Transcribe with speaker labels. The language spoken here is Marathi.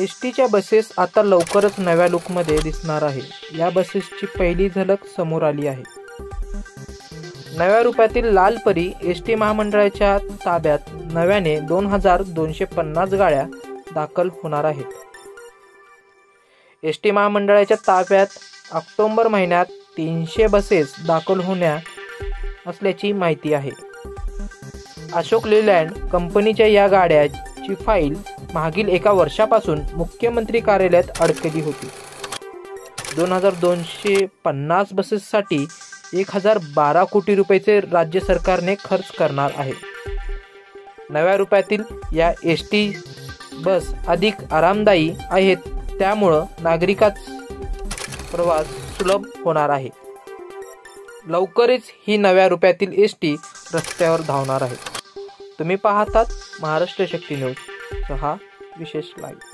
Speaker 1: एसटीच्या बसेस आता लवकरच नव्या लुकमध्ये दिसणार आहे। या बसेसची पहिली झलक समोर आली आहे। नव्या रूपातील लाल परी एसटी महामंडळाच्या ताब्यात नव्याने 2250 गाड्या दाखल होणार आहेत। एसटी महामंडळाच्या ताब्यात ऑक्टोबर महिन्यात 300 बसेस दाखल होणार असल्याची माहिती आहे। अशोक लेलँड कंपनीच्या या गाड्याची फाईल मागील एका वर्षापासून मुख्यमंत्री कार्यालयात अडकली होती। 2250 बसेससाठी 1012 कोटी रुपयाचे राज्य सरकारने खर्च करणार आहे। नव्या रूपातील या एसटी बस अधिक आरामदायी आहेत, त्यामुळे नागरिकांचा प्रवास सुलभ होणार आहे। लवकरच ही नव्या रूपातील एसटी रस्त्यावर धावणार आहे। तुम्ही पाहतात महाराष्ट्र शक्ती न्यूज 6 विशेष लाईव्ह।